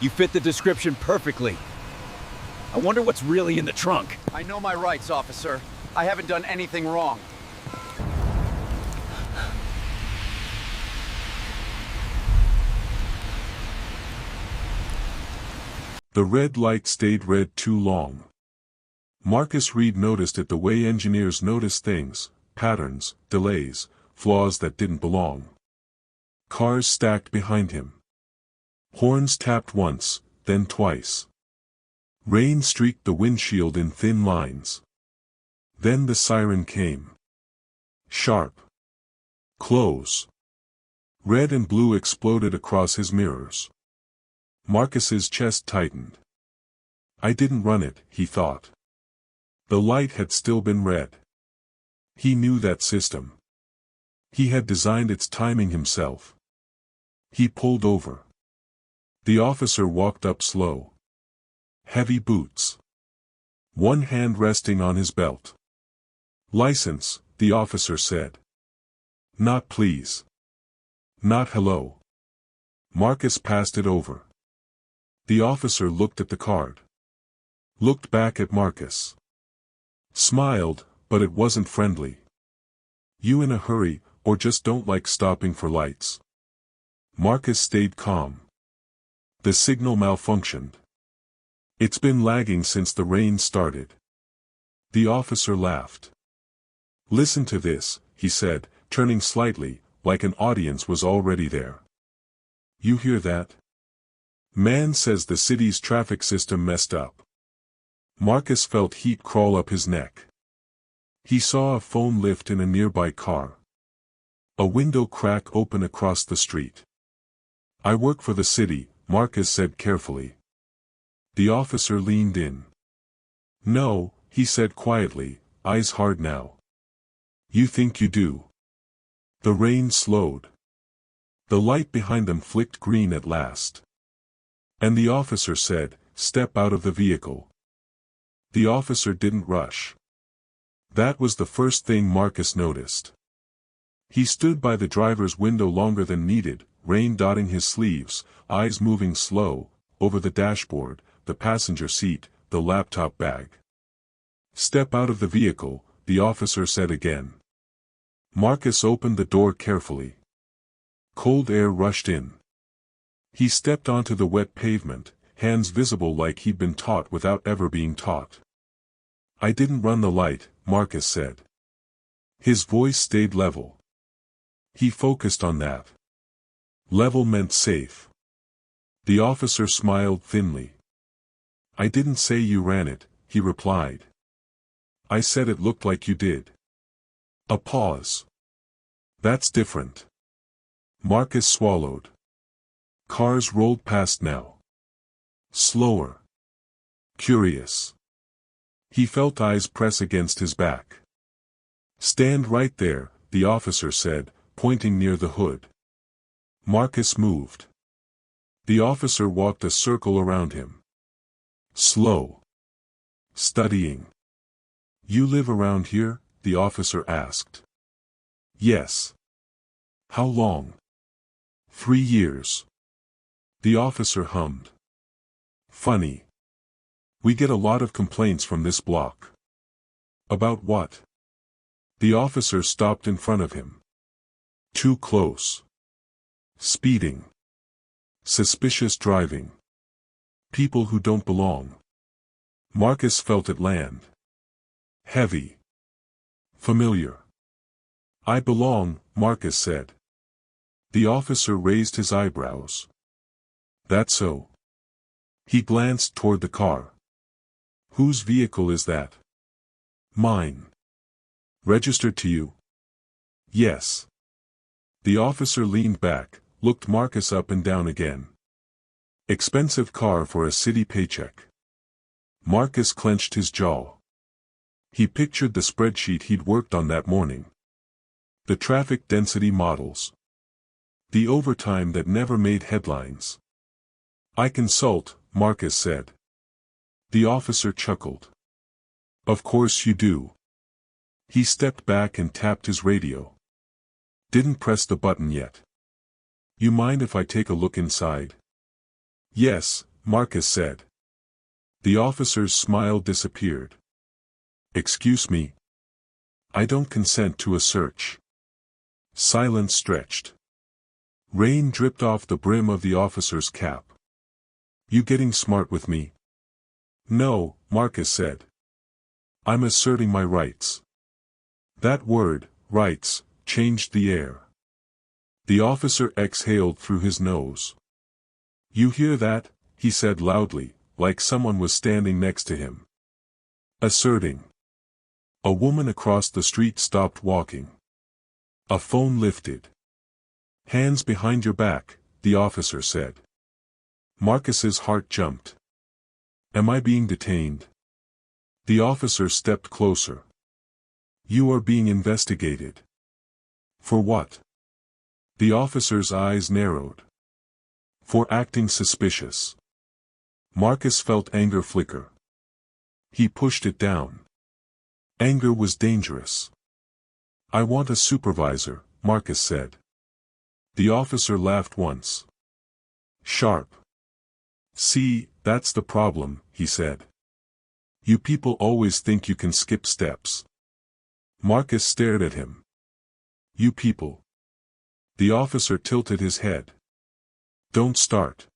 You fit the description perfectly. I wonder what's really in the trunk. I know my rights, officer. I haven't done anything wrong. The red light stayed red too long. Marcus Reed noticed it the way engineers notice things, patterns, delays, flaws that didn't belong. Cars stacked behind him. Horns tapped once, then twice. Rain streaked the windshield in thin lines. Then the siren came. Sharp. Close. Red and blue exploded across his mirrors. Marcus's chest tightened. I didn't run it, he thought. The light had still been red. He knew that system. He had designed its timing himself. He pulled over. The officer walked up slow. Heavy boots. One hand resting on his belt. License, the officer said. Not please. Not hello. Marcus passed it over. The officer looked at the card. Looked back at Marcus. Smiled, but it wasn't friendly. You in a hurry, or just don't like stopping for lights? Marcus stayed calm. The signal malfunctioned. It's been lagging since the rain started. The officer laughed. Listen to this, he said, turning slightly, like an audience was already there. You hear that? Man says the city's traffic system messed up. Marcus felt heat crawl up his neck. He saw a phone lift in a nearby car. A window crack open across the street. I work for the city, Marcus said carefully. The officer leaned in. No, he said quietly, eyes hard now. You think you do? The rain slowed. The light behind them flicked green at last. And the officer said, step out of the vehicle. The officer didn't rush. That was the first thing Marcus noticed. He stood by the driver's window longer than needed, rain dotting his sleeves, eyes moving slow, over the dashboard, the passenger seat, the laptop bag. Step out of the vehicle, the officer said again. Marcus opened the door carefully. Cold air rushed in. He stepped onto the wet pavement, hands visible like he'd been taught without ever being taught. I didn't run the light, Marcus said. His voice stayed level. He focused on that. Level meant safe. The officer smiled thinly. I didn't say you ran it, he replied. I said it looked like you did. A pause. That's different. Marcus swallowed. Cars rolled past now. Slower. Curious. He felt eyes press against his back. Stand right there, the officer said, pointing near the hood. Marcus moved. The officer walked a circle around him. Slow. Studying. You live around here? The officer asked. Yes. How long? 3 years. The officer hummed. Funny. We get a lot of complaints from this block. About what? The officer stopped in front of him. Too close. Speeding. Suspicious driving. People who don't belong. Marcus felt it land. Heavy. Familiar. I belong, Marcus said. The officer raised his eyebrows. That so? He glanced toward the car. Whose vehicle is that? Mine. Registered to you? Yes. The officer leaned back, looked Marcus up and down again. Expensive car for a city paycheck. Marcus clenched his jaw. He pictured the spreadsheet he'd worked on that morning. The traffic density models. The overtime that never made headlines. I consult, Marcus said. The officer chuckled. Of course you do. He stepped back and tapped his radio. Didn't press the button yet. You mind if I take a look inside? Yes, Marcus said. The officer's smile disappeared. Excuse me. I don't consent to a search. Silence stretched. Rain dripped off the brim of the officer's cap. You getting smart with me? No, Marcus said. I'm asserting my rights. That word, rights, changed the air. The officer exhaled through his nose. You hear that? He said loudly, like someone was standing next to him. Asserting. A woman across the street stopped walking. A phone lifted. Hands behind your back, the officer said. Marcus's heart jumped. Am I being detained? The officer stepped closer. You are being investigated. For what? The officer's eyes narrowed. For acting suspicious. Marcus felt anger flicker. He pushed it down. Anger was dangerous. I want a supervisor, Marcus said. The officer laughed once. Sharp. See, that's the problem, he said. You people always think you can skip steps. Marcus stared at him. You people. The officer tilted his head. Don't start.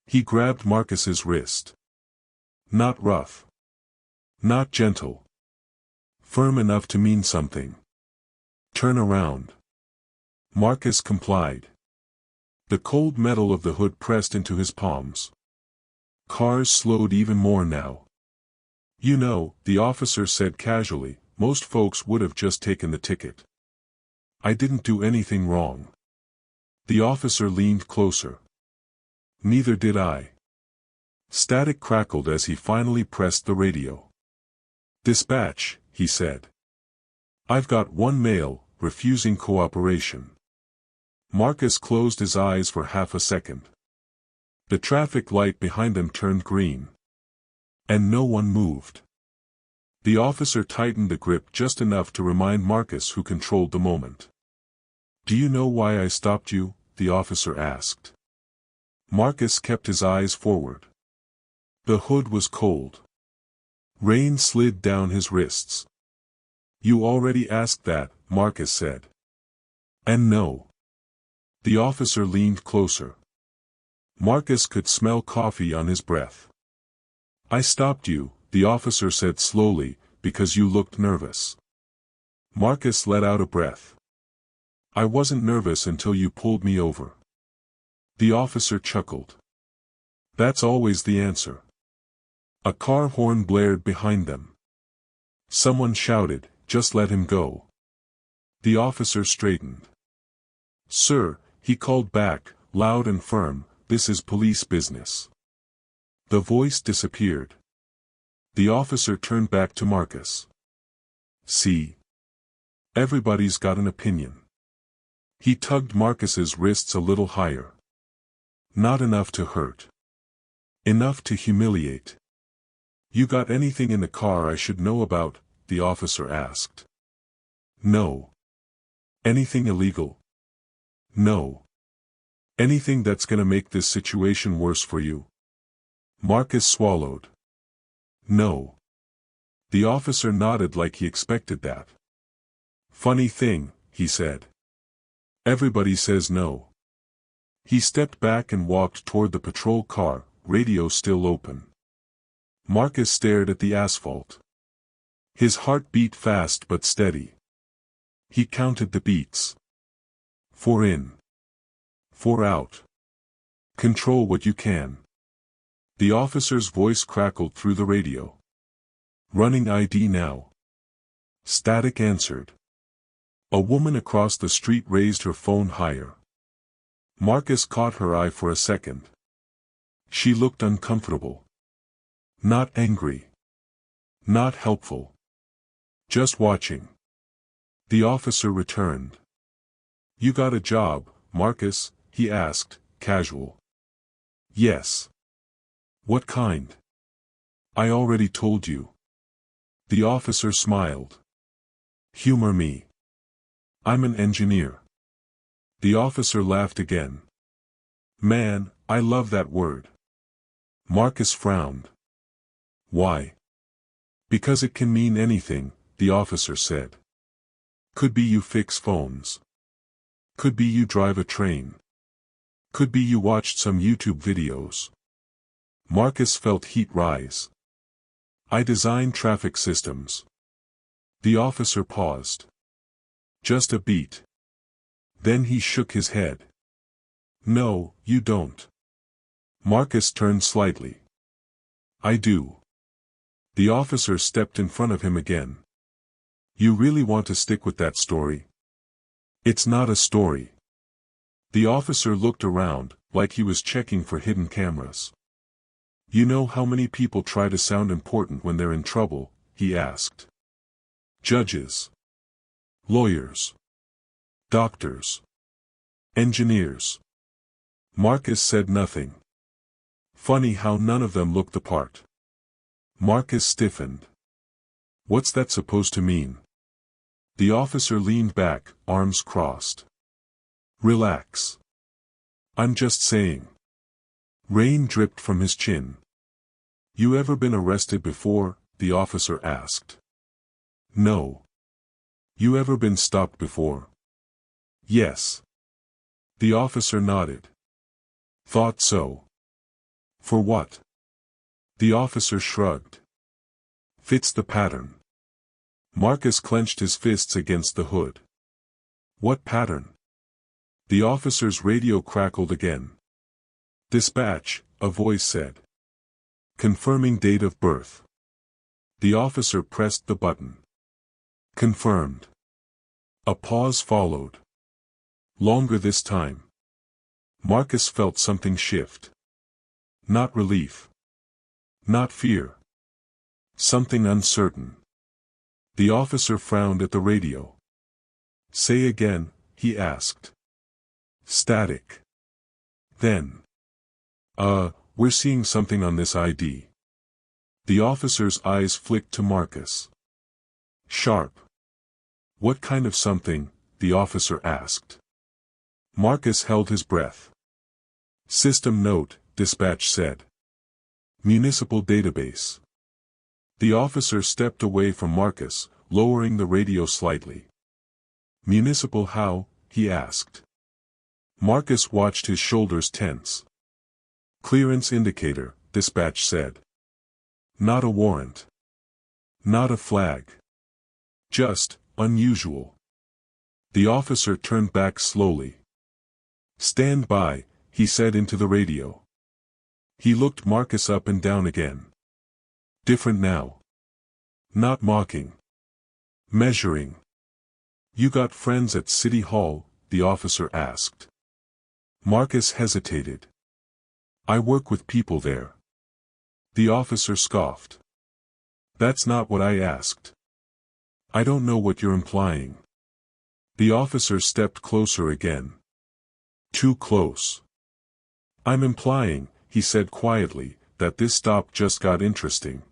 He grabbed Marcus's wrist. Not rough. Not gentle. Firm enough to mean something. Turn around. Marcus complied. The cold metal of the hood pressed into his palms. Cars slowed even more now. You know, the officer said casually, most folks would have just taken the ticket. I didn't do anything wrong. The officer leaned closer. Neither did I. Static crackled as he finally pressed the radio. Dispatch, he said. I've got one male, refusing cooperation. Marcus closed his eyes for half a second. The traffic light behind them turned green. And no one moved. The officer tightened the grip just enough to remind Marcus who controlled the moment. Do you know why I stopped you? The officer asked. Marcus kept his eyes forward. The hood was cold. Rain slid down his wrists. You already asked that, Marcus said. And no. The officer leaned closer. Marcus could smell coffee on his breath. I stopped you, the officer said slowly, because you looked nervous. Marcus let out a breath. I wasn't nervous until you pulled me over. The officer chuckled. That's always the answer. A car horn blared behind them. Someone shouted, just let him go. The officer straightened. Sir, he called back, loud and firm, this is police business. The voice disappeared. The officer turned back to Marcus. See? Everybody's got an opinion. He tugged Marcus's wrists a little higher. Not enough to hurt. Enough to humiliate. You got anything in the car I should know about? The officer asked. No. Anything illegal? No. Anything that's gonna make this situation worse for you? Marcus swallowed. No. The officer nodded like he expected that. Funny thing, he said. Everybody says no. He stepped back and walked toward the patrol car, radio still open. Marcus stared at the asphalt. His heart beat fast but steady. He counted the beats. 4 in. 4 out. Control what you can. The officer's voice crackled through the radio. Running ID now. Static answered. A woman across the street raised her phone higher. Marcus caught her eye for a second. She looked uncomfortable. Not angry. Not helpful. Just watching. The officer returned. You got a job, Marcus? He asked, casual. Yes. What kind? I already told you. The officer smiled. Humor me. I'm an engineer. The officer laughed again. Man, I love that word. Marcus frowned. Why? Because it can mean anything, the officer said. Could be you fix phones. Could be you drive a train. Could be you watched some YouTube videos. Marcus felt heat rise. I design traffic systems. The officer paused. Just a beat. Then he shook his head. No, you don't. Marcus turned slightly. I do. The officer stepped in front of him again. You really want to stick with that story? It's not a story. The officer looked around, like he was checking for hidden cameras. You know how many people try to sound important when they're in trouble? He asked. Judges. Lawyers. Doctors. Engineers. Marcus said nothing. Funny how none of them looked the part. Marcus stiffened. What's that supposed to mean? The officer leaned back, arms crossed. Relax. I'm just saying. Rain dripped from his chin. You ever been arrested before? The officer asked. No. You ever been stopped before? Yes. The officer nodded. Thought so. For what? The officer shrugged. Fits the pattern. Marcus clenched his fists against the hood. What pattern? The officer's radio crackled again. Dispatch, a voice said. Confirming date of birth. The officer pressed the button. Confirmed. A pause followed. Longer this time. Marcus felt something shift. Not relief. Not fear. Something uncertain. The officer frowned at the radio. Say again, he asked. Static. Then. We're seeing something on this ID. The officer's eyes flicked to Marcus. Sharp. What kind of something? The officer asked. Marcus held his breath. System note, dispatch said. Municipal database. The officer stepped away from Marcus, lowering the radio slightly. Municipal how? He asked. Marcus watched his shoulders tense. Clearance indicator, dispatch said. Not a warrant. Not a flag. Just, unusual. The officer turned back slowly. Stand by, he said into the radio. He looked Marcus up and down again. Different now. Not mocking. Measuring. You got friends at City Hall? The officer asked. Marcus hesitated. I work with people there. The officer scoffed. That's not what I asked. I don't know what you're implying. The officer stepped closer again. Too close. I'm implying, he said quietly, that this stop just got interesting.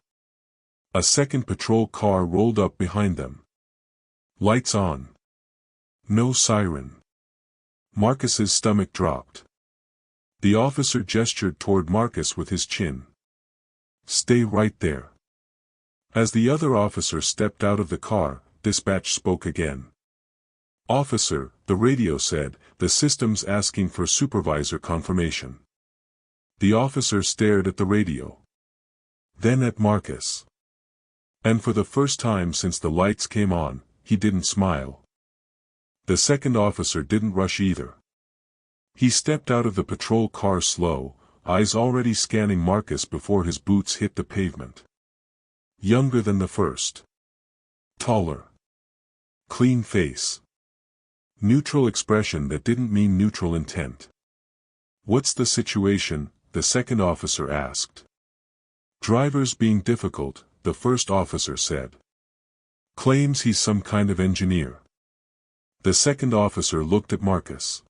A second patrol car rolled up behind them. Lights on. No siren. Marcus's stomach dropped. The officer gestured toward Marcus with his chin. Stay right there. As the other officer stepped out of the car, dispatch spoke again. Officer, the radio said, the system's asking for supervisor confirmation. The officer stared at the radio. Then at Marcus. And for the first time since the lights came on, he didn't smile. The second officer didn't rush either. He stepped out of the patrol car slow, eyes already scanning Marcus before his boots hit the pavement. Younger than the first. Taller. Clean face. Neutral expression that didn't mean neutral intent. What's the situation? The second officer asked. Driver's being difficult, the first officer said. Claims he's some kind of engineer. The second officer looked at Marcus.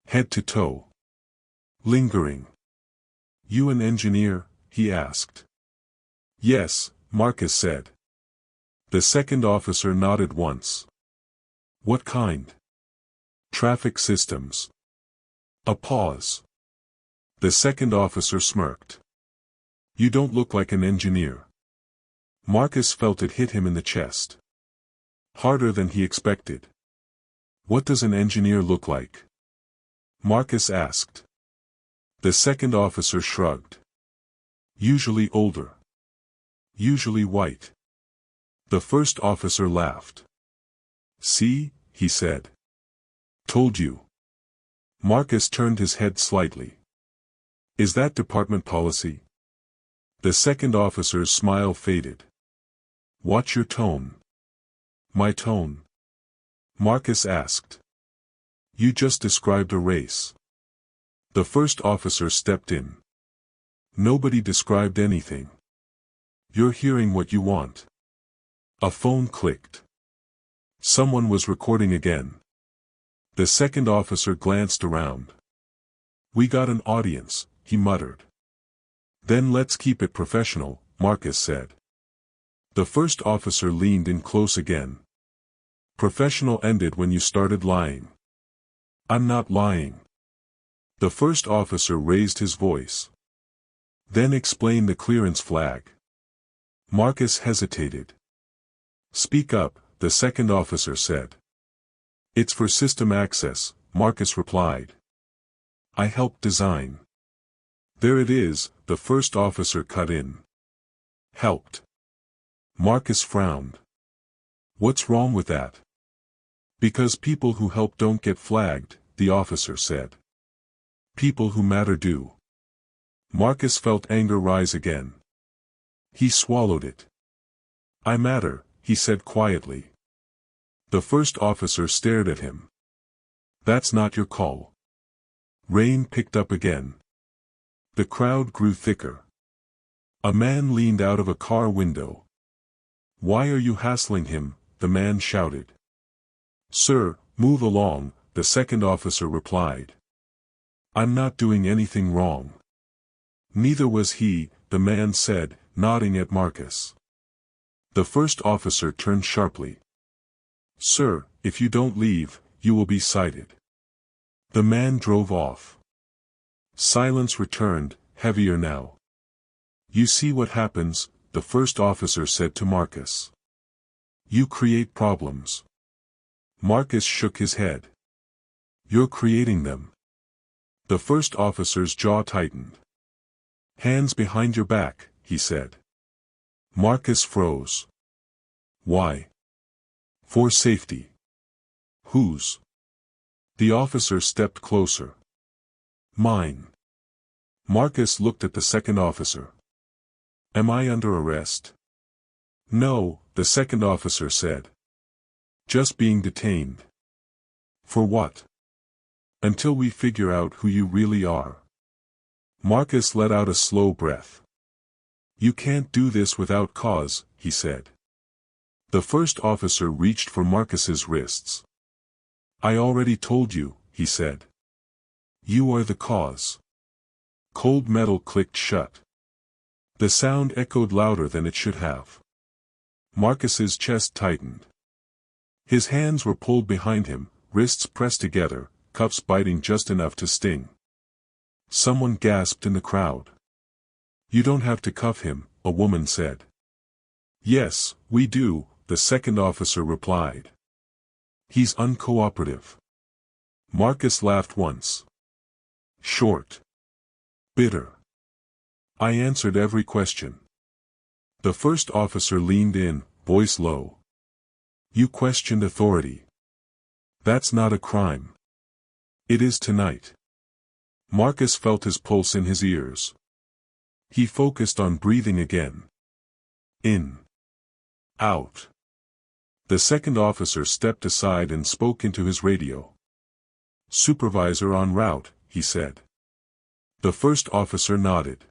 Head to toe. Lingering. You an engineer? He asked. Yes, Marcus said. The second officer nodded once. What kind? Traffic systems. A pause. The second officer smirked. You don't look like an engineer. Marcus felt it hit him in the chest. Harder than he expected. What does an engineer look like? Marcus asked. The second officer shrugged. Usually older. Usually white. The first officer laughed. See, he said. Told you. Marcus turned his head slightly. Is that department policy? The second officer's smile faded. Watch your tone. My tone? Marcus asked. You just described a race. The first officer stepped in. Nobody described anything. You're hearing what you want. A phone clicked. Someone was recording again. The second officer glanced around. We got an audience, he muttered. Then let's keep it professional, Marcus said. The first officer leaned in close again. Professional ended when you started lying. I'm not lying. The first officer raised his voice. Then explain the clearance flag. Marcus hesitated. Speak up, the second officer said. It's for system access, Marcus replied. I helped design. There it is, the first officer cut in. Helped. Marcus frowned. What's wrong with that? Because people who help don't get flagged, the officer said. People who matter do. Marcus felt anger rise again. He swallowed it. I matter, he said quietly. The first officer stared at him. That's not your call. Rain picked up again. The crowd grew thicker. A man leaned out of a car window. Why are you hassling him? The man shouted. Sir, move along, the second officer replied. I'm not doing anything wrong. Neither was he, the man said, nodding at Marcus. The first officer turned sharply. Sir, if you don't leave, you will be cited. The man drove off. Silence returned, heavier now. You see what happens, the first officer said to Marcus. You create problems. Marcus shook his head. You're creating them. The first officer's jaw tightened. Hands behind your back, he said. Marcus froze. Why? For safety. Whose? The officer stepped closer. Mine. Marcus looked at the second officer. Am I under arrest? No, the second officer said. Just being detained. For what? Until we figure out who you really are. Marcus let out a slow breath. You can't do this without cause, he said. The first officer reached for Marcus's wrists. I already told you, he said. You are the cause. Cold metal clicked shut. The sound echoed louder than it should have. Marcus's chest tightened. His hands were pulled behind him, wrists pressed together, cuffs biting just enough to sting. Someone gasped in the crowd. You don't have to cuff him, a woman said. Yes, we do, the second officer replied. He's uncooperative. Marcus laughed once. Short. Bitter. I answered every question. The first officer leaned in, voice low. You questioned authority. That's not a crime. It is tonight. Marcus felt his pulse in his ears. He focused on breathing again. In. Out. The second officer stepped aside and spoke into his radio. Supervisor en route, he said. The first officer nodded.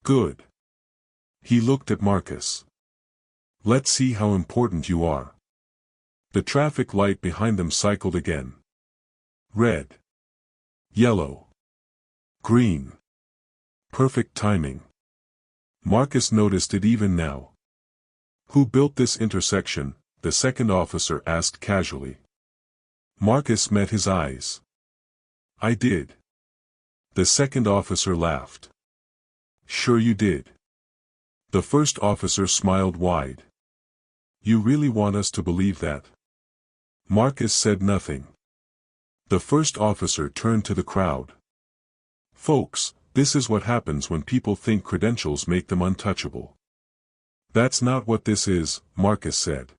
Good. He looked at Marcus. Let's see how important you are. The traffic light behind them cycled again. Red. Yellow. Green. Perfect timing. Marcus noticed it even now. Who built this intersection? The second officer asked casually. Marcus met his eyes. I did. The second officer laughed. Sure you did. The first officer smiled wide. You really want us to believe that? Marcus said nothing. The first officer turned to the crowd. Folks, this is what happens when people think credentials make them untouchable. That's not what this is, Marcus said.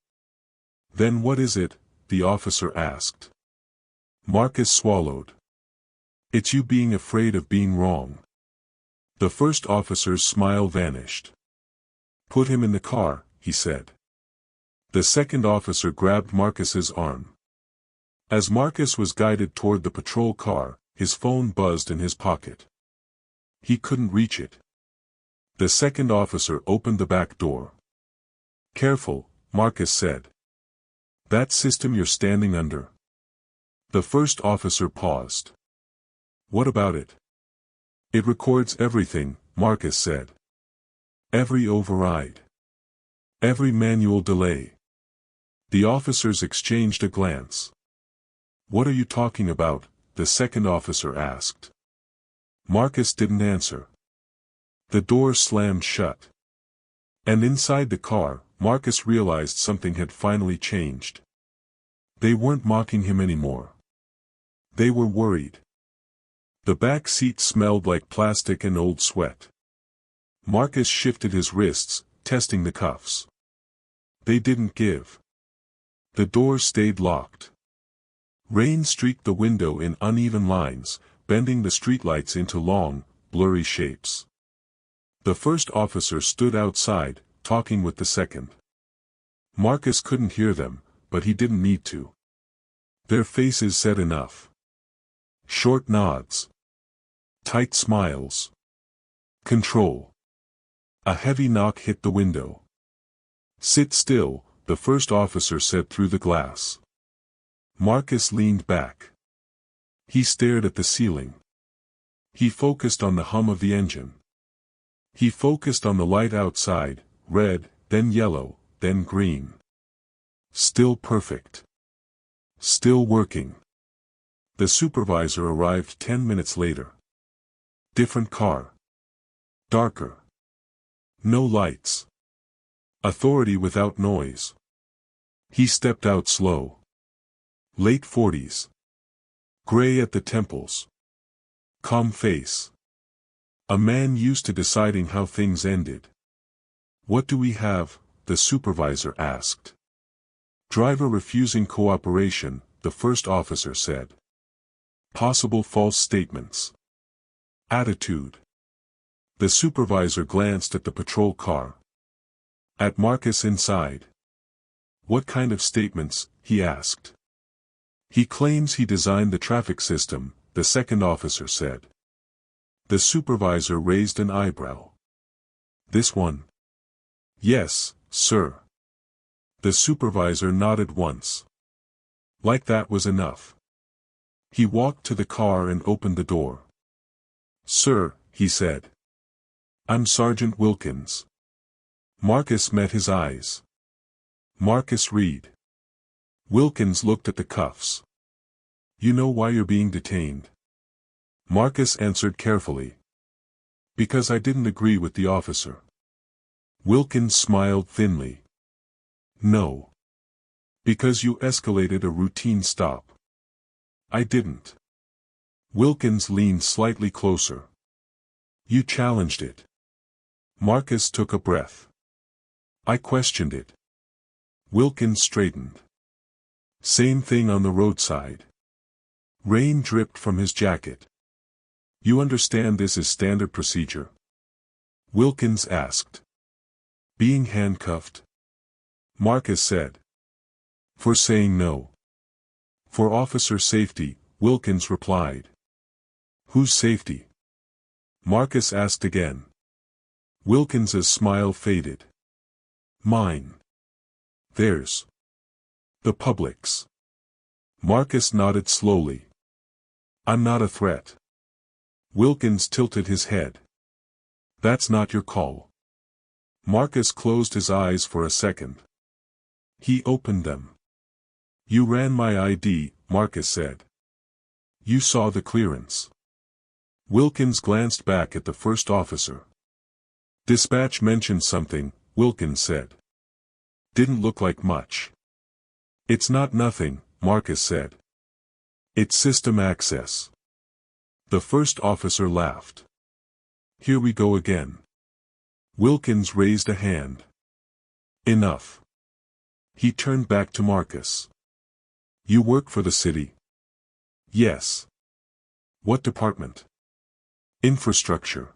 Then what is it? The officer asked. Marcus swallowed. It's you being afraid of being wrong. The first officer's smile vanished. Put him in the car, he said. The second officer grabbed Marcus's arm. As Marcus was guided toward the patrol car, his phone buzzed in his pocket. He couldn't reach it. The second officer opened the back door. Careful, Marcus said. That system you're standing under. The first officer paused. What about it? It records everything, Marcus said. Every override. Every manual delay. The officers exchanged a glance. What are you talking about? The second officer asked. Marcus didn't answer. The door slammed shut. And inside the car, Marcus realized something had finally changed. They weren't mocking him anymore. They were worried. The back seat smelled like plastic and old sweat. Marcus shifted his wrists, testing the cuffs. They didn't give. The door stayed locked. Rain streaked the window in uneven lines, bending the streetlights into long, blurry shapes. The first officer stood outside, talking with the second. Marcus couldn't hear them, but he didn't need to. Their faces said enough. Short nods. Tight smiles. Control. A heavy knock hit the window. Sit still, the first officer said through the glass. Marcus leaned back. He stared at the ceiling. He focused on the hum of the engine. He focused on the light outside, red, then yellow, then green. Still perfect. Still working. The supervisor arrived 10 minutes later. Different car. Darker. No lights. Authority without noise. He stepped out slow. Late 40s. Gray at the temples. Calm face. A man used to deciding how things ended. What do we have? The supervisor asked. Driver refusing cooperation, the first officer said. Possible false statements. Attitude. The supervisor glanced at the patrol car. At Marcus inside. What kind of statements? He asked. He claims he designed the traffic system, the second officer said. The supervisor raised an eyebrow. This one? Yes, sir. The supervisor nodded once. Like that was enough. He walked to the car and opened the door. Sir, he said. I'm Sergeant Wilkins. Marcus met his eyes. Marcus Reed. Wilkins looked at the cuffs. You know why you're being detained? Marcus answered carefully. Because I didn't agree with the officer. Wilkins smiled thinly. No. Because you escalated a routine stop. I didn't. Wilkins leaned slightly closer. You challenged it. Marcus took a breath. I questioned it. Wilkins straightened. Same thing on the roadside. Rain dripped from his jacket. You understand this is standard procedure? Wilkins asked. Being handcuffed? Marcus said. For saying no. For officer safety, Wilkins replied. Whose safety? Marcus asked again. Wilkins's smile faded. Mine. Theirs. The public's. Marcus nodded slowly. I'm not a threat. Wilkins tilted his head. That's not your call. Marcus closed his eyes for a second. He opened them. You ran my ID, Marcus said. You saw the clearance. Wilkins glanced back at the first officer. Dispatch mentioned something, Wilkins said. Didn't look like much. It's not nothing, Marcus said. It's system access. The first officer laughed. Here we go again. Wilkins raised a hand. Enough. He turned back to Marcus. You work for the city? Yes. What department? Infrastructure.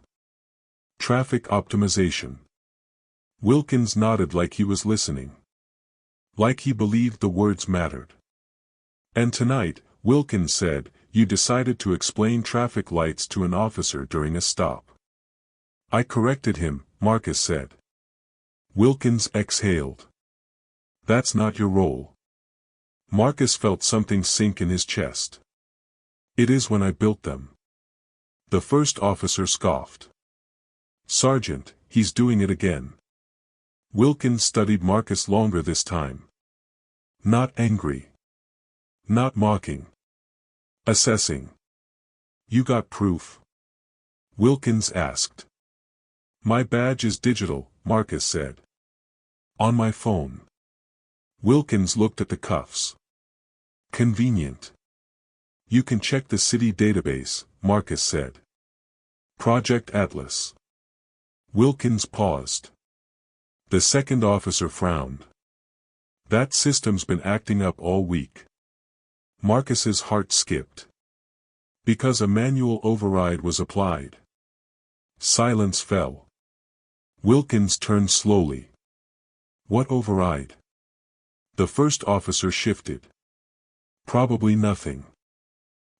Traffic optimization. Wilkins nodded like he was listening. Like he believed the words mattered. And tonight, Wilkins said, you decided to explain traffic lights to an officer during a stop. I corrected him, Marcus said. Wilkins exhaled. That's not your role. Marcus felt something sink in his chest. It is when I built them. The first officer scoffed. Sergeant, he's doing it again. Wilkins studied Marcus longer this time. Not angry. Not mocking. Assessing. You got proof? Wilkins asked. My badge is digital, Marcus said. On my phone. Wilkins looked at the cuffs. Convenient. You can check the city database, Marcus said. Project Atlas. Wilkins paused. The second officer frowned. That system's been acting up all week. Marcus's heart skipped. Because a manual override was applied. Silence fell. Wilkins turned slowly. What override? The first officer shifted. Probably nothing.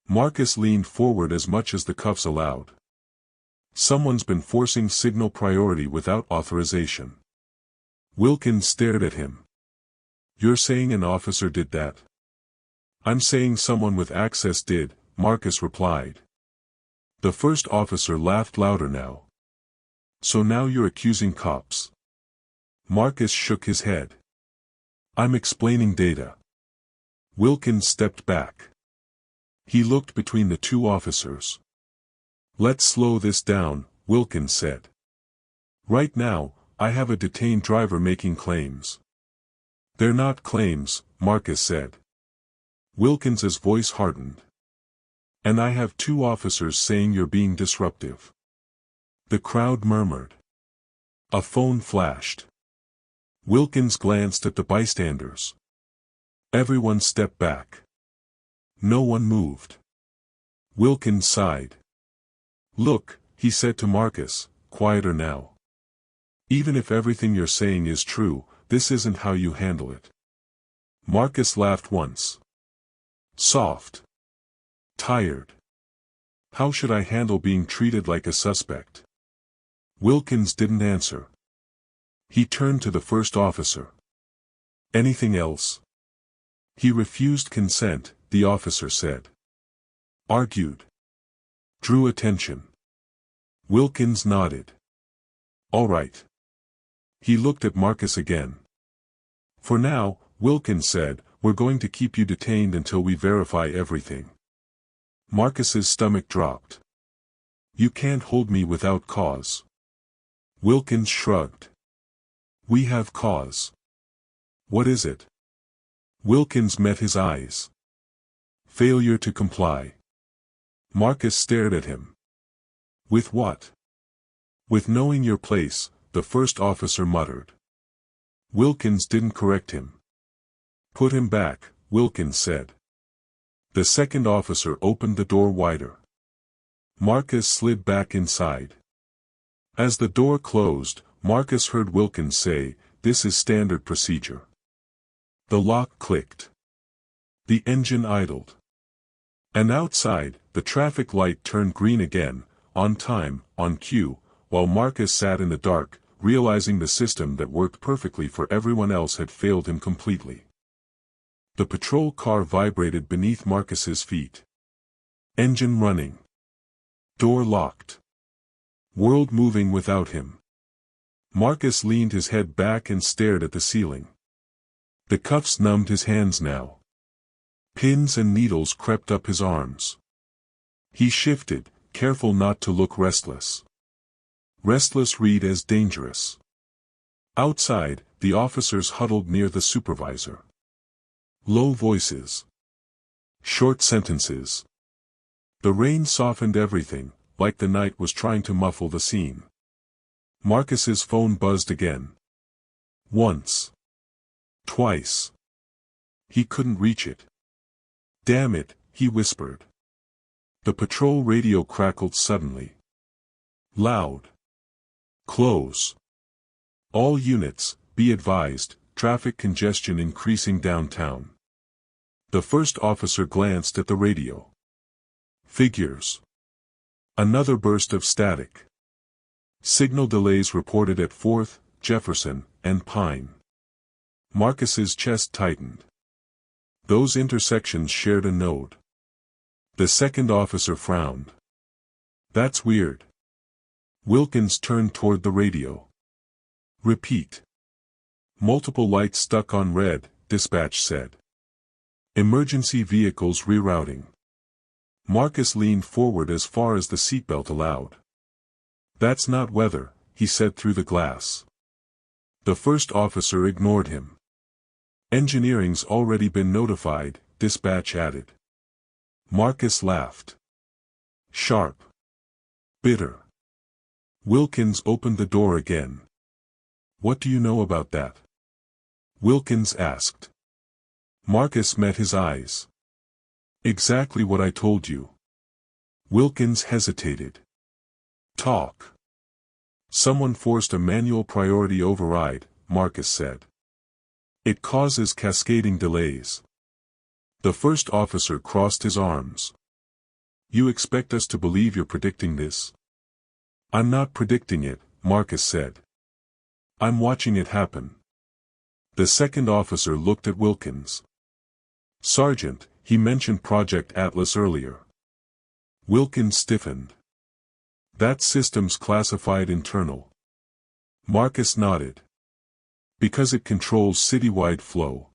Marcus leaned forward as much as the cuffs allowed. Someone's been forcing signal priority without authorization. Wilkins stared at him. You're saying an officer did that? I'm saying someone with access did, Marcus replied. The first officer laughed louder now. So now you're accusing cops? Marcus shook his head. I'm explaining data. Wilkins stepped back. He looked between the two officers. Let's slow this down, Wilkins said. Right now, I have a detained driver making claims. They're not claims, Marcus said. Wilkins's voice hardened. And I have two officers saying you're being disruptive. The crowd murmured. A phone flashed. Wilkins glanced at the bystanders. Everyone stepped back. No one moved. Wilkins sighed. Look, he said to Marcus, quieter now. Even if everything you're saying is true, this isn't how you handle it. Marcus laughed once. Soft. Tired. How should I handle being treated like a suspect? Wilkins didn't answer. He turned to the first officer. Anything else? He refused consent, the officer said. Argued. Drew attention. Wilkins nodded. All right. He looked at Marcus again. For now, Wilkins said, we're going to keep you detained until we verify everything. Marcus's stomach dropped. You can't hold me without cause. Wilkins shrugged. We have cause. What is it? Wilkins met his eyes. Failure to comply. Marcus stared at him. With what? With knowing your place, the first officer muttered. Wilkins didn't correct him. Put him back, Wilkins said. The second officer opened the door wider. Marcus slid back inside. As the door closed, Marcus heard Wilkins say, this is standard procedure. The lock clicked. The engine idled. And outside, the traffic light turned green again, on time, on cue, while Marcus sat in the dark, realizing the system that worked perfectly for everyone else had failed him completely. The patrol car vibrated beneath Marcus's feet. Engine running. Door locked. World moving without him. Marcus leaned his head back and stared at the ceiling. The cuffs numbed his hands now. Pins and needles crept up his arms. He shifted, careful not to look restless. Restless read as dangerous. Outside, the officers huddled near the supervisor. Low voices. Short sentences. The rain softened everything, like the night was trying to muffle the scene. Marcus's phone buzzed again. Once. Twice. He couldn't reach it. Damn it, he whispered. The patrol radio crackled suddenly. Loud. Close. All units, be advised, traffic congestion increasing downtown. The first officer glanced at the radio. Figures. Another burst of static. Signal delays reported at 4th, Jefferson, and Pine. Marcus's chest tightened. Those intersections shared a node. The second officer frowned. That's weird. Wilkins turned toward the radio. Repeat. Multiple lights stuck on red, dispatch said. Emergency vehicles rerouting. Marcus leaned forward as far as the seatbelt allowed. That's not weather, he said through the glass. The first officer ignored him. Engineering's already been notified, dispatch added. Marcus laughed. Sharp. Bitter. Wilkins opened the door again. What do you know about that? Wilkins asked. Marcus met his eyes. Exactly what I told you. Wilkins hesitated. Talk. Someone forced a manual priority override, Marcus said. It causes cascading delays. The first officer crossed his arms. You expect us to believe you're predicting this? I'm not predicting it, Marcus said. I'm watching it happen. The second officer looked at Wilkins. Sergeant, he mentioned Project Atlas earlier. Wilkins stiffened. That system's classified internal. Marcus nodded. Because it controls citywide flow.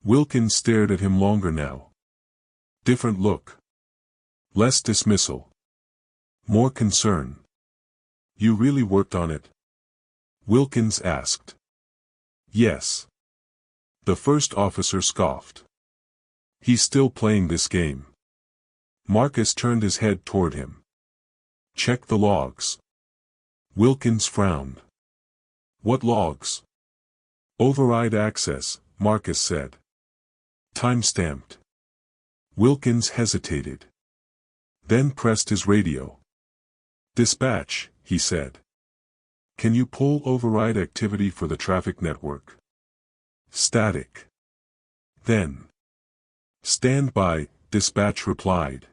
Wilkins stared at him longer now. Different look. Less dismissal. More concern. You really worked on it? Wilkins asked. Yes. The first officer scoffed. He's still playing this game. Marcus turned his head toward him. Check the logs. Wilkins frowned. What logs? Override access, Marcus said. Time-stamped. Wilkins hesitated. Then pressed his radio. Dispatch, he said. Can you pull override activity for the traffic network? Static. Then. Stand by, dispatch replied.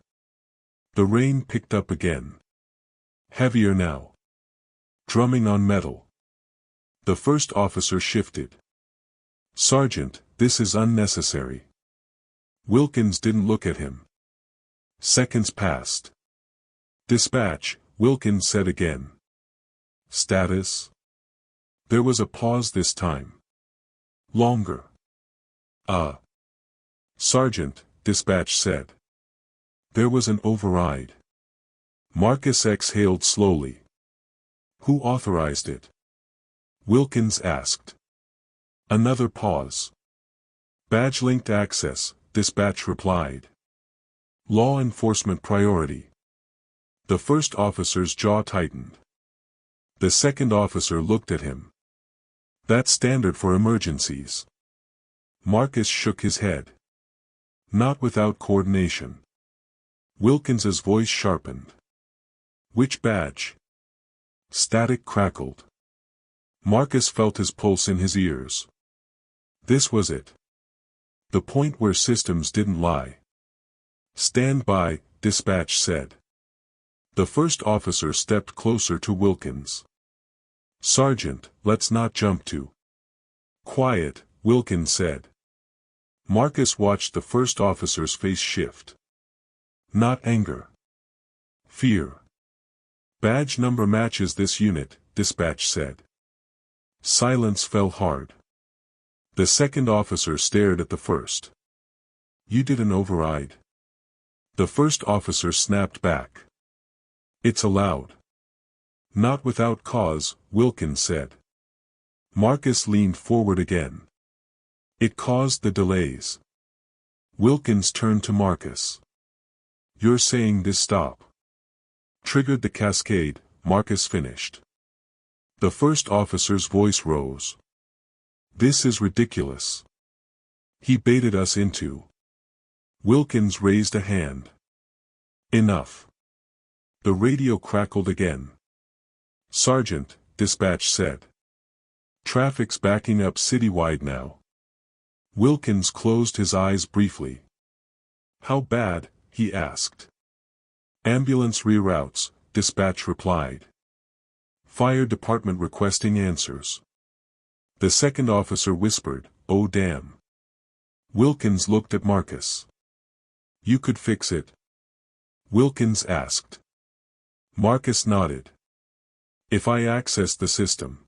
The rain picked up again. Heavier now. Drumming on metal. The first officer shifted. Sergeant, this is unnecessary. Wilkins didn't look at him. Seconds passed. Dispatch, Wilkins said again. Status? There was a pause this time. Longer. Sergeant, dispatch said. There was an override. Marcus exhaled slowly. Who authorized it? Wilkins asked. Another pause. Badge-linked access, dispatch replied. Law enforcement priority. The first officer's jaw tightened. The second officer looked at him. That's standard for emergencies. Marcus shook his head. Not without coordination. Wilkins's voice sharpened. Which badge? Static crackled. Marcus felt his pulse in his ears. This was it. The point where systems didn't lie. Stand by, dispatch said. The first officer stepped closer to Wilkins. Sergeant, let's not jump to. Quiet, Wilkins said. Marcus watched the first officer's face shift. Not anger. Fear. Badge number matches this unit, dispatch said. Silence fell hard. The second officer stared at the first. You did an override. The first officer snapped back. It's allowed. Not without cause, Wilkins said. Marcus leaned forward again. It caused the delays. Wilkins turned to Marcus. You're saying this stop triggered the cascade, Marcus finished. The first officer's voice rose. This is ridiculous. He baited us into. Wilkins raised a hand. Enough. The radio crackled again. Sergeant, dispatch said. Traffic's backing up citywide now. Wilkins closed his eyes briefly. How bad? He asked. Ambulance reroutes, dispatch replied. Fire department requesting answers. The second officer whispered, oh damn. Wilkins looked at Marcus. You could fix it? Wilkins asked. Marcus nodded. If I access the system.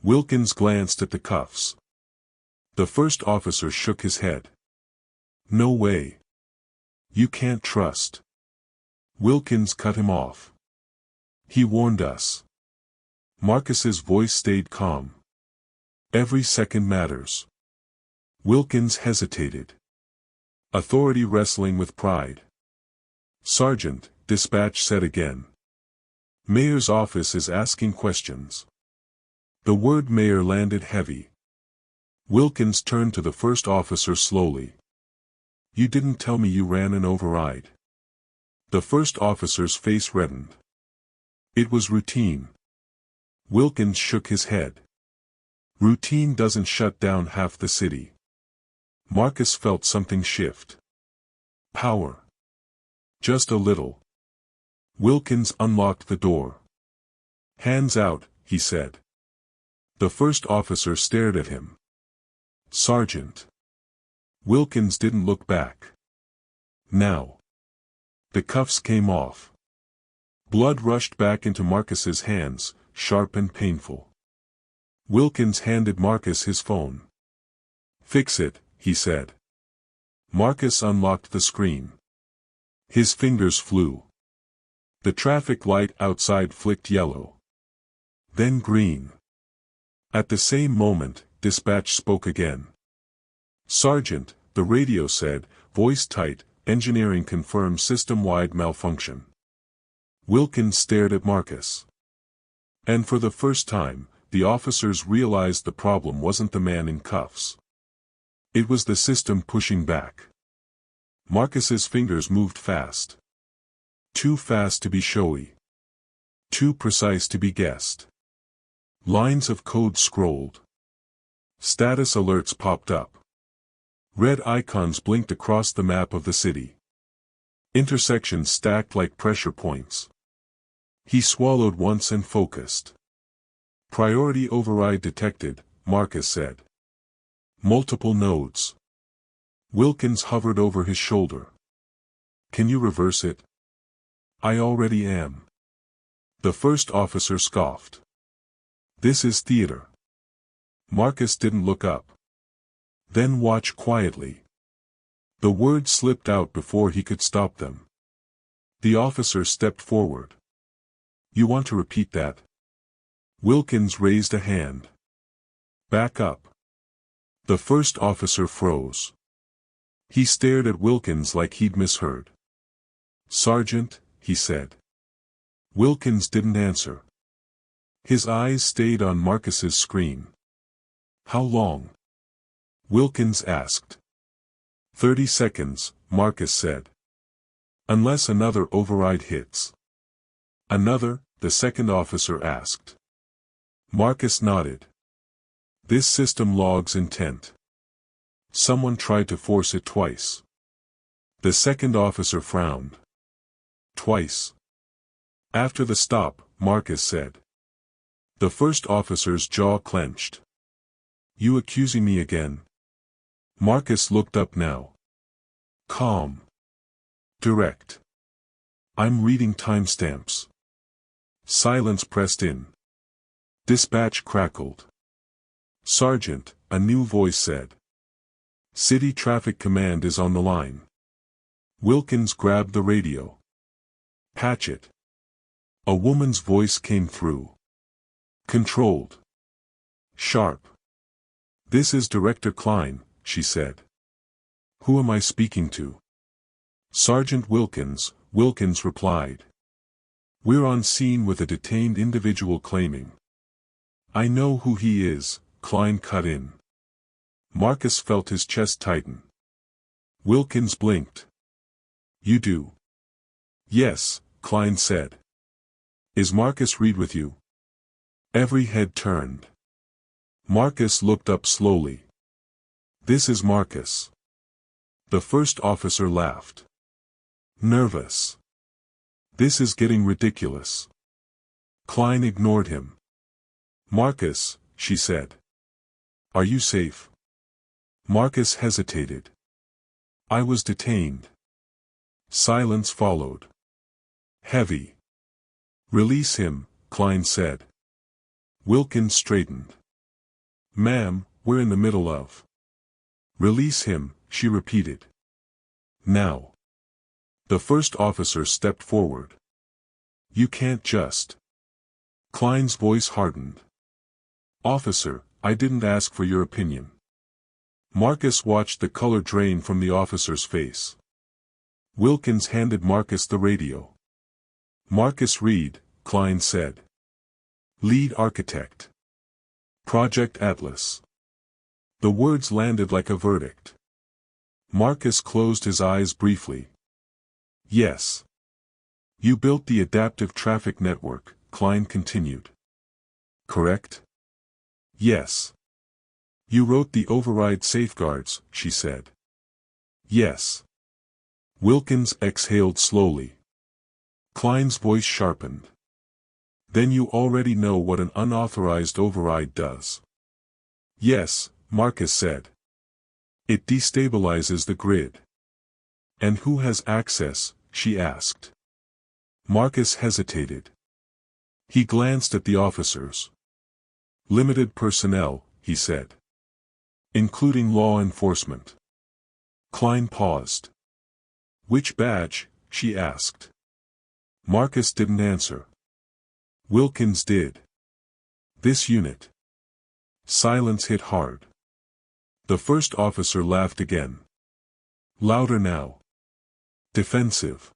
Wilkins glanced at the cuffs. The first officer shook his head. No way. You can't trust. Wilkins cut him off. He warned us. Marcus's voice stayed calm. Every second matters. Wilkins hesitated. Authority wrestling with pride. Sergeant, dispatch said again. Mayor's office is asking questions. The word mayor landed heavy. Wilkins turned to the first officer slowly. You didn't tell me you ran an override. The first officer's face reddened. It was routine. Wilkins shook his head. Routine doesn't shut down half the city. Marcus felt something shift. Power. Just a little. Wilkins unlocked the door. Hands out, he said. The first officer stared at him. Sergeant. Wilkins didn't look back. Now. The cuffs came off. Blood rushed back into Marcus's hands, sharp and painful. Wilkins handed Marcus his phone. Fix it, he said. Marcus unlocked the screen. His fingers flew. The traffic light outside flicked yellow. Then green. At the same moment, dispatch spoke again. Sergeant, the radio said, voice tight, engineering confirms system-wide malfunction. Wilkins stared at Marcus. And for the first time, the officers realized the problem wasn't the man in cuffs. It was the system pushing back. Marcus's fingers moved fast. Too fast to be showy. Too precise to be guessed. Lines of code scrolled. Status alerts popped up. Red icons blinked across the map of the city. Intersections stacked like pressure points. He swallowed once and focused. Priority override detected, Marcus said. Multiple nodes. Wilkins hovered over his shoulder. Can you reverse it? I already am. The first officer scoffed. This is theater. Marcus didn't look up. Then watch quietly. The words slipped out before he could stop them. The officer stepped forward. You want to repeat that? Wilkins raised a hand. Back up. The first officer froze. He stared at Wilkins like he'd misheard. Sergeant, he said. Wilkins didn't answer. His eyes stayed on Marcus's screen. How long? Wilkins asked. 30 seconds, Marcus said. Unless another override hits. Another, the second officer asked. Marcus nodded. This system logs intent. Someone tried to force it twice. The second officer frowned. Twice. After the stop, Marcus said. The first officer's jaw clenched. You accusing me again? Marcus looked up now. Calm. Direct. I'm reading timestamps. Silence pressed in. Dispatch crackled. Sergeant, a new voice said. City Traffic Command is on the line. Wilkins grabbed the radio. Patch it. A woman's voice came through. Controlled. Sharp. "This is Director Klein," she said. "Who am I speaking to?" "Sergeant Wilkins," Wilkins replied. "We're on scene with a detained individual claiming." "I know who he is," Klein cut in. Marcus felt his chest tighten. Wilkins blinked. "You do?" "Yes," Klein said. "Is Marcus Reed with you?" Every head turned. Marcus looked up slowly. "This is Marcus." The first officer laughed. Nervous. "This is getting ridiculous." Klein ignored him. "Marcus," she said. "Are you safe?" Marcus hesitated. "I was detained." Silence followed. Heavy. "Release him," Klein said. Wilkins straightened. "Ma'am, we're in the middle of." "Release him," she repeated. "Now." The first officer stepped forward. "You can't just." Klein's voice hardened. "Officer, I didn't ask for your opinion." Marcus watched the color drain from the officer's face. Wilkins handed Marcus the radio. "Marcus Reed," Klein said. "Lead architect. Project Atlas." The words landed like a verdict. Marcus closed his eyes briefly. "Yes. You built the adaptive traffic network," Klein continued. "Correct?" "Yes." "You wrote the override safeguards," she said. "Yes." Wilkins exhaled slowly. Klein's voice sharpened. "Then you already know what an unauthorized override does." "Yes," Marcus said. "It destabilizes the grid." "And who has access?" she asked. Marcus hesitated. He glanced at the officers. "Limited personnel," he said. "Including law enforcement." Klein paused. "Which badge?" she asked. Marcus didn't answer. Wilkins did. "This unit." Silence hit hard. The first officer laughed again. Louder now. Defensive.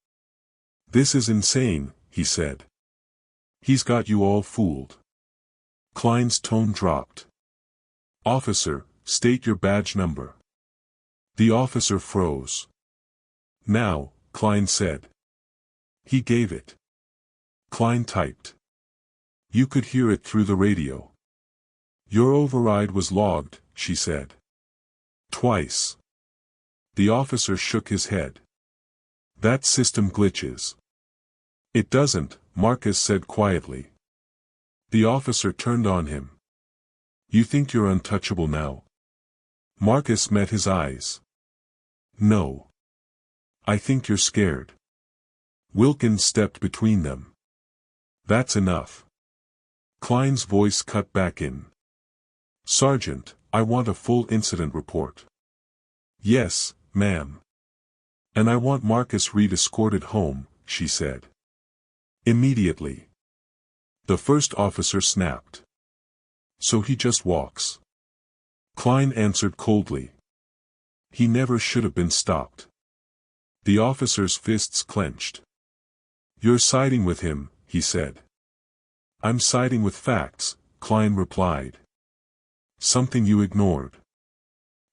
"This is insane," he said. "He's got you all fooled." Klein's tone dropped. "Officer, state your badge number." The officer froze. "Now," Klein said. He gave it. Klein typed. You could hear it through the radio. "Your override was logged," she said. "Twice." The officer shook his head. "That system glitches." "It doesn't," Marcus said quietly. The officer turned on him. "You think you're untouchable now?" Marcus met his eyes. "No. I think you're scared." Wilkins stepped between them. "That's enough." Klein's voice cut back in. "Sergeant, I want a full incident report." "Yes, ma'am." "And I want Marcus Reed escorted home," she said. "Immediately." The first officer snapped. "So he just walks?" Klein answered coldly. "He never should have been stopped." The officer's fists clenched. "You're siding with him," he said. "I'm siding with facts," Klein replied. "Something you ignored."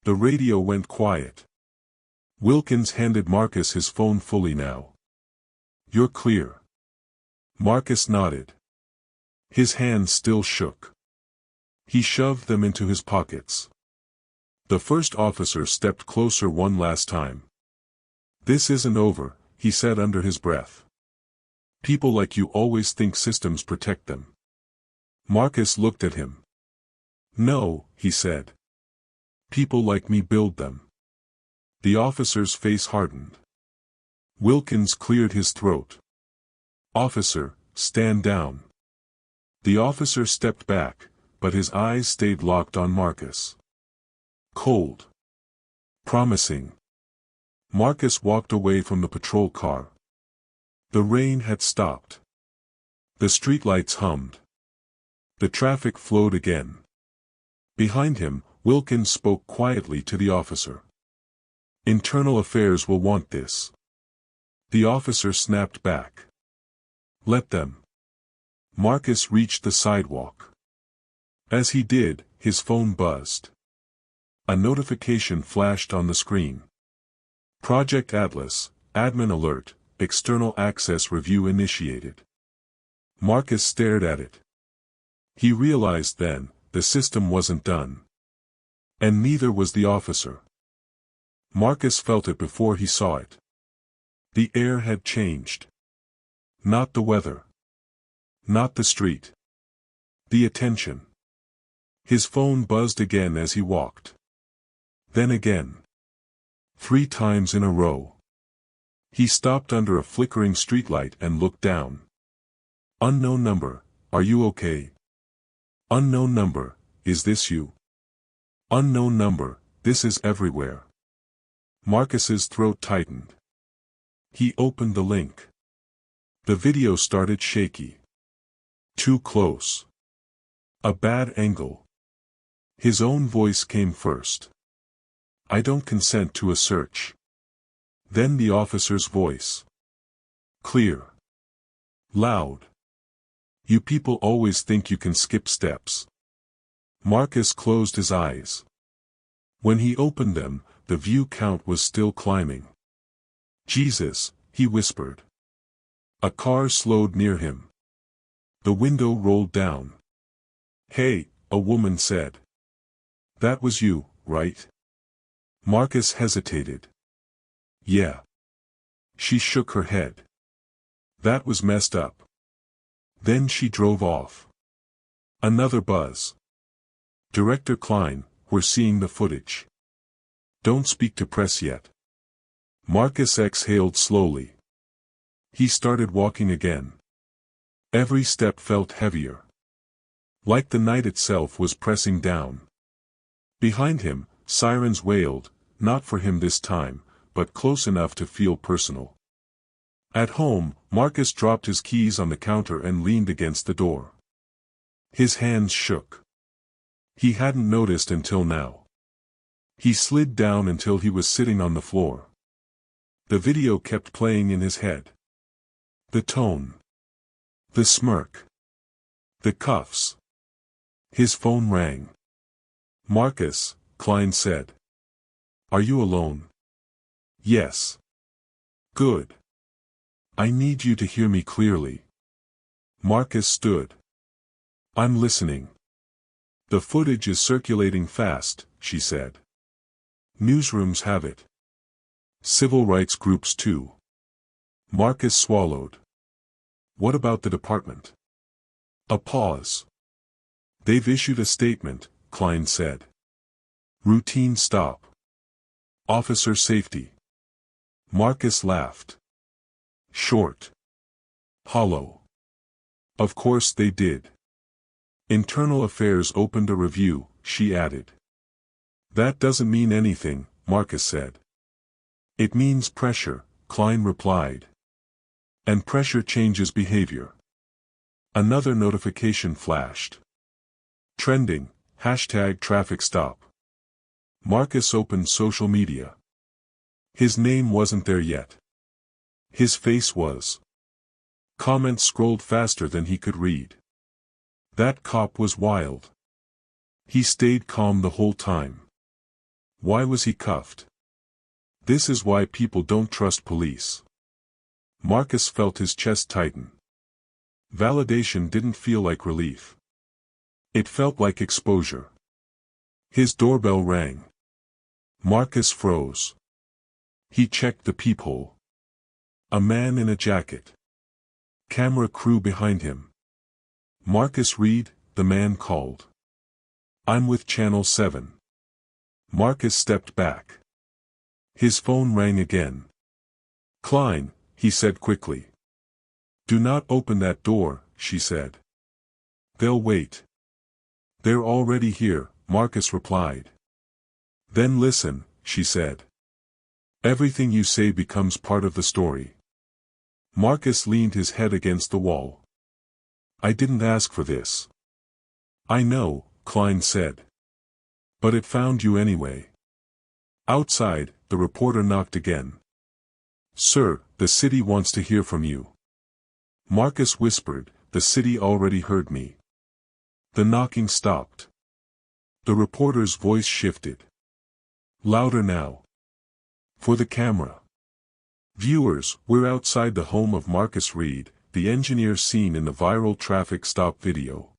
The radio went quiet. Wilkins handed Marcus his phone fully now. "You're clear." Marcus nodded. His hands still shook. He shoved them into his pockets. The first officer stepped closer one last time. "This isn't over," he said under his breath. "People like you always think systems protect them." Marcus looked at him. "No," he said. "People like me build them." The officer's face hardened. Wilkins cleared his throat. "Officer, stand down." The officer stepped back, but his eyes stayed locked on Marcus. Cold. Promising. Marcus walked away from the patrol car. The rain had stopped. The streetlights hummed. The traffic flowed again. Behind him, Wilkins spoke quietly to the officer. Internal affairs will want this. The officer snapped back. Let them. Marcus reached the sidewalk. As he did, his phone buzzed. A notification flashed on the screen. Project Atlas, admin alert, external access review initiated. Marcus stared at it. He realized then, the system wasn't done. And neither was the officer. Marcus felt it before he saw it. The air had changed. Not the weather. Not the street. The attention. His phone buzzed again as he walked. Then again. 3 times in a row. He stopped under a flickering streetlight and looked down. Unknown number, are you okay? Unknown number, is this you? Unknown number, this is everywhere. Marcus's throat tightened. He opened the link. The video started shaky. Too close. A bad angle. His own voice came first. I don't consent to a search. Then the officer's voice. Clear. Loud. You people always think you can skip steps. Marcus closed his eyes. When he opened them, the view count was still climbing. Jesus, he whispered. A car slowed near him. The window rolled down. Hey, a woman said. That was you, right? Marcus hesitated. Yeah. She shook her head. That was messed up. Then she drove off. Another buzz. Director Klein, we're seeing the footage. Don't speak to press yet. Marcus exhaled slowly. He started walking again. Every step felt heavier. Like the night itself was pressing down. Behind him, sirens wailed, not for him this time, but close enough to feel personal. At home, Marcus dropped his keys on the counter and leaned against the door. His hands shook. He hadn't noticed until now. He slid down until he was sitting on the floor. The video kept playing in his head. The tone. The smirk. The cuffs. His phone rang. Marcus, Klein said. Are you alone? Yes. Good. I need you to hear me clearly. Marcus stood. I'm listening. The footage is circulating fast, she said. Newsrooms have it. Civil rights groups too. Marcus swallowed. What about the department? A pause. They've issued a statement, Klein said. Routine stop. Officer safety. Marcus laughed. Short. Hollow. Of course they did. Internal Affairs opened a review, she added. That doesn't mean anything, Marcus said. It means pressure, Klein replied. And pressure changes behavior. Another notification flashed. Trending, #traffic stop. Marcus opened social media. His name wasn't there yet. His face was. Comments scrolled faster than he could read. That cop was wild. He stayed calm the whole time. Why was he cuffed? This is why people don't trust police. Marcus felt his chest tighten. Validation didn't feel like relief. It felt like exposure. His doorbell rang. Marcus froze. He checked the peephole. A man in a jacket. Camera crew behind him. Marcus Reed, the man called. I'm with Channel 7. Marcus stepped back. His phone rang again. Klein, he said quickly. Do not open that door, she said. They'll wait. They're already here, Marcus replied. Then listen, she said. Everything you say becomes part of the story. Marcus leaned his head against the wall. I didn't ask for this. I know, Klein said. But it found you anyway. Outside, the reporter knocked again. Sir, the city wants to hear from you. Marcus whispered, the city already heard me. The knocking stopped. The reporter's voice shifted. Louder now. For the camera. Viewers, we're outside the home of Marcus Reed, the engineer seen in the viral traffic stop video.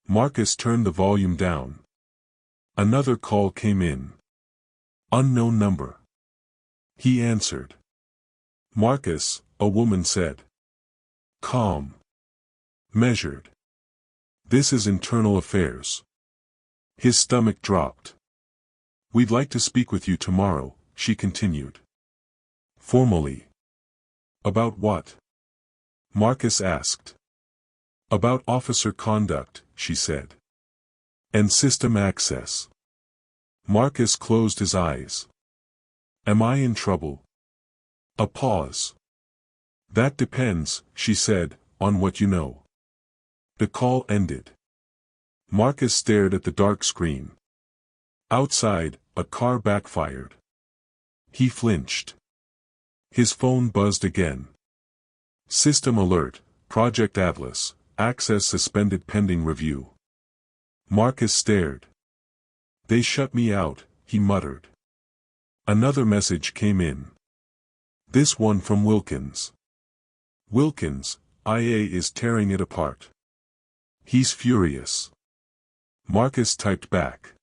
Marcus turned the volume down. Another call came in. Unknown number. He answered. Marcus, a woman said. Calm. Measured. This is internal affairs. His stomach dropped. We'd like to speak with you tomorrow, she continued. Formally. About what? Marcus asked. About officer conduct, she said. And system access. Marcus closed his eyes. Am I in trouble? A pause. That depends, she said, on what you know. The call ended. Marcus stared at the dark screen. Outside, a car backfired. He flinched. His phone buzzed again. System alert, Project Atlas, access suspended pending review. Marcus stared. They shut me out, he muttered. Another message came in. This one from Wilkins. Wilkins, IA is tearing it apart. He's furious. Marcus typed back.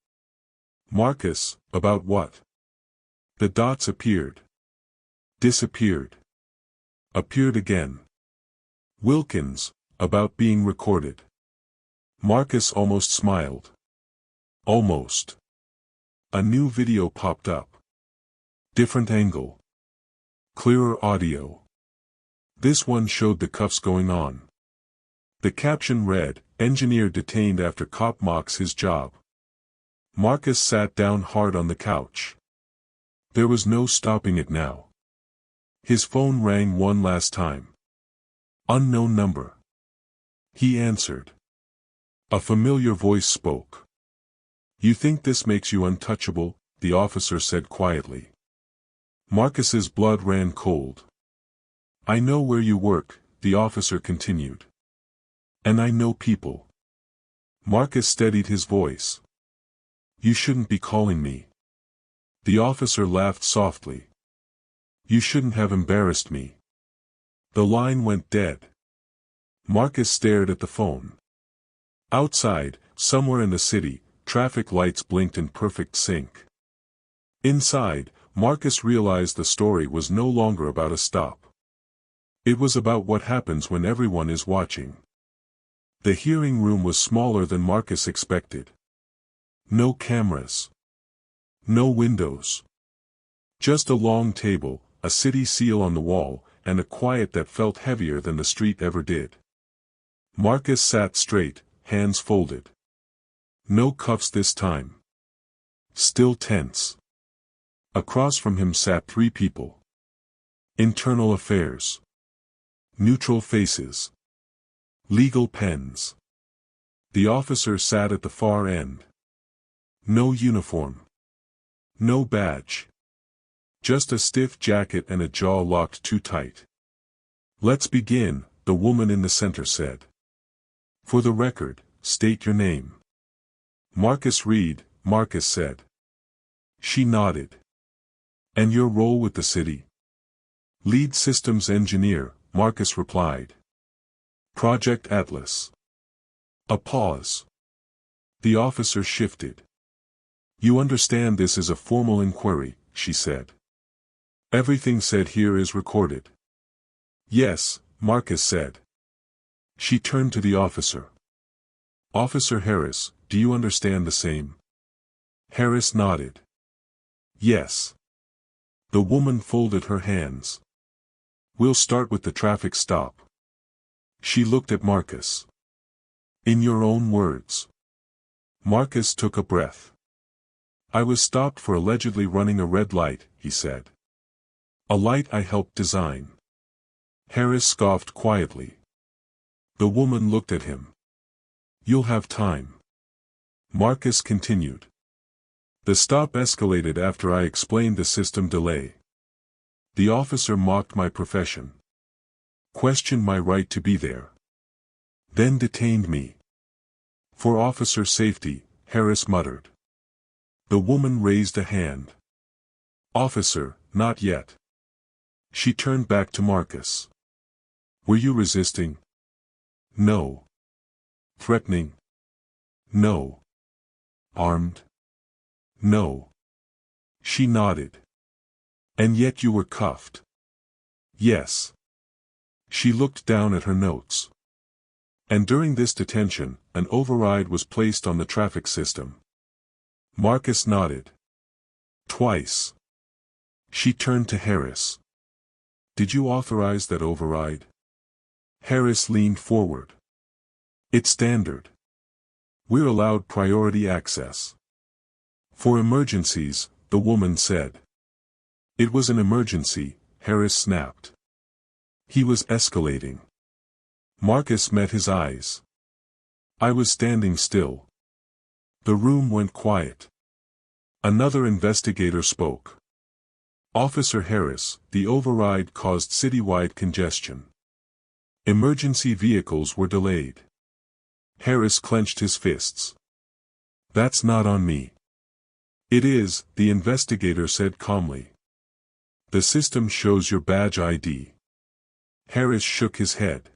Marcus, about what? The dots appeared. Disappeared. Appeared again. Wilkins, about being recorded. Marcus almost smiled. Almost. A new video popped up. Different angle. Clearer audio. This one showed the cuffs going on. The caption read, Engineer detained after cop mocks his job. Marcus sat down hard on the couch. There was no stopping it now. His phone rang one last time. Unknown number. He answered. A familiar voice spoke. You think this makes you untouchable, the officer said quietly. Marcus's blood ran cold. I know where you work, the officer continued. And I know people. Marcus steadied his voice. You shouldn't be calling me. The officer laughed softly. You shouldn't have embarrassed me. The line went dead. Marcus stared at the phone. Outside, somewhere in the city, traffic lights blinked in perfect sync. Inside, Marcus realized the story was no longer about a stop. It was about what happens when everyone is watching. The hearing room was smaller than Marcus expected. No cameras. No windows. Just a long table, a city seal on the wall, and a quiet that felt heavier than the street ever did. Marcus sat straight, hands folded. No cuffs this time. Still tense. Across from him sat three people. Internal affairs. Neutral faces. Legal pens. The officer sat at the far end. No uniform. No badge. Just a stiff jacket and a jaw locked too tight. Let's begin, the woman in the center said. For the record, state your name. Marcus Reed, Marcus said. She nodded. And your role with the city? Lead systems engineer, Marcus replied. Project Atlas. A pause. The officer shifted. You understand this is a formal inquiry, she said. Everything said here is recorded. Yes, Marcus said. She turned to the officer. Officer Harris, do you understand the same? Harris nodded. Yes. The woman folded her hands. We'll start with the traffic stop. She looked at Marcus. In your own words. Marcus took a breath. I was stopped for allegedly running a red light, he said. A light I helped design. Harris scoffed quietly. The woman looked at him. You'll have time. Marcus continued. The stop escalated after I explained the system delay. The officer mocked my profession. Questioned my right to be there. Then detained me. For officer safety, Harris muttered. The woman raised a hand. Officer, not yet. She turned back to Marcus. Were you resisting? No. Threatening? No. Armed? No. She nodded. And yet you were cuffed. Yes. She looked down at her notes. And during this detention, an override was placed on the traffic system. Marcus nodded. Twice. She turned to Harris. Did you authorize that override? Harris leaned forward. It's standard. We're allowed priority access. For emergencies, the woman said. It was an emergency, Harris snapped. He was escalating. Marcus met his eyes. I was standing still. The room went quiet. Another investigator spoke. Officer Harris, the override caused citywide congestion. Emergency vehicles were delayed. Harris clenched his fists. That's not on me. It is, the investigator said calmly. The system shows your badge ID. Harris shook his head.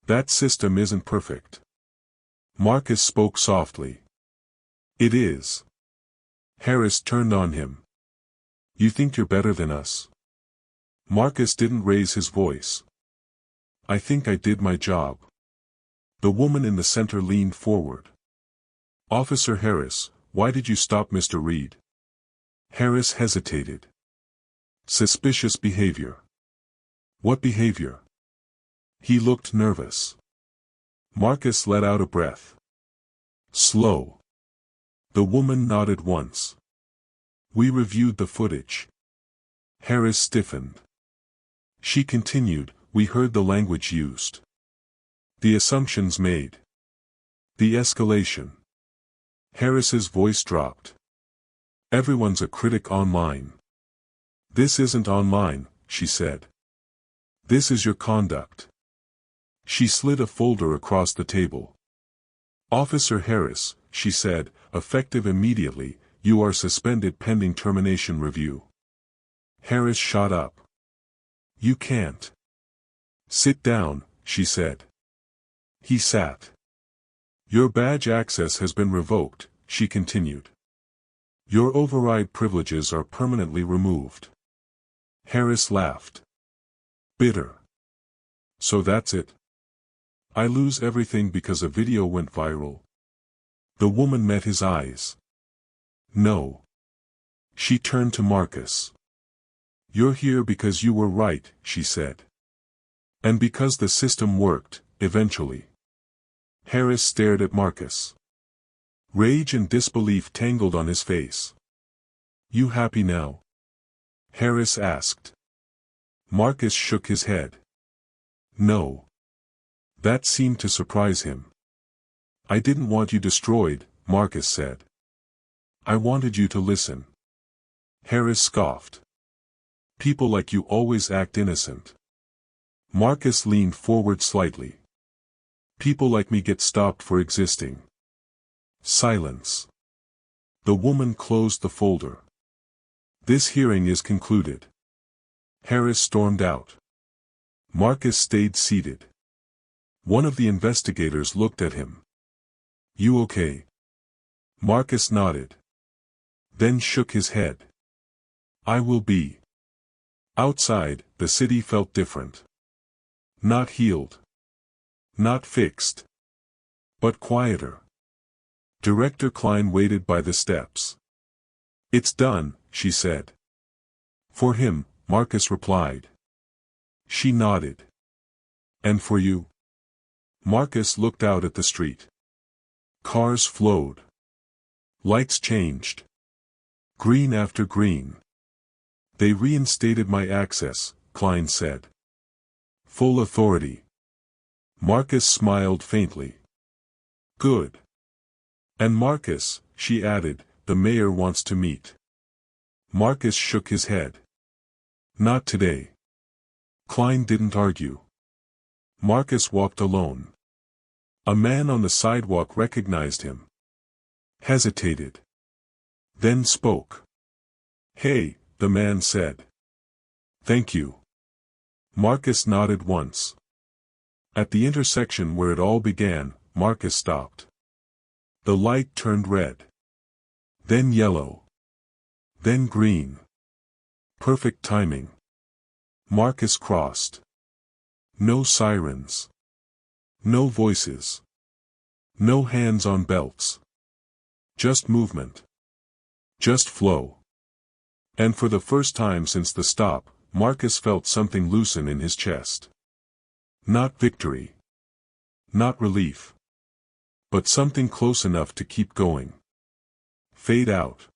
That system isn't perfect. Marcus spoke softly. It is. Harris turned on him. You think you're better than us? Marcus didn't raise his voice. I think I did my job. The woman in the center leaned forward. Officer Harris, why did you stop Mr. Reed? Harris hesitated. Suspicious behavior. What behavior? He looked nervous. Marcus let out a breath. Slow. The woman nodded once. We reviewed the footage. Harris stiffened. She continued, we heard the language used. The assumptions made. The escalation. Harris's voice dropped. Everyone's a critic online. This isn't online, she said. This is your conduct. She slid a folder across the table. Officer Harris, she said, effective immediately, you are suspended pending termination review. Harris shot up. You can't. Sit down, she said. He sat. Your badge access has been revoked, she continued. Your override privileges are permanently removed. Harris laughed. Bitter. So that's it? I lose everything because a video went viral? The woman met his eyes. No. She turned to Marcus. You're here because you were right, she said. And because the system worked, eventually. Harris stared at Marcus. Rage and disbelief tangled on his face. You happy now? Harris asked. Marcus shook his head. No. That seemed to surprise him. I didn't want you destroyed, Marcus said. I wanted you to listen. Harris scoffed. People like you always act innocent. Marcus leaned forward slightly. People like me get stopped for existing. Silence. The woman closed the folder. This hearing is concluded. Harris stormed out. Marcus stayed seated. One of the investigators looked at him. You okay? Marcus nodded. Then shook his head. I will be. Outside, the city felt different. Not healed. Not fixed. But quieter. Director Klein waited by the steps. It's done, she said. For him, Marcus replied. She nodded. And for you? Marcus looked out at the street. Cars flowed. Lights changed. Green after green. They reinstated my access, Klein said. Full authority. Marcus smiled faintly. Good. And Marcus, she added, the mayor wants to meet. Marcus shook his head. Not today. Klein didn't argue. Marcus walked alone. A man on the sidewalk recognized him. Hesitated. Then spoke. Hey, the man said. Thank you. Marcus nodded once. At the intersection where it all began, Marcus stopped. The light turned red. Then yellow. Then green. Perfect timing. Marcus crossed. No sirens. No voices. No hands on belts. Just movement. Just flow. And for the first time since the stop, Marcus felt something loosen in his chest. Not victory. Not relief. But something close enough to keep going. Fade out.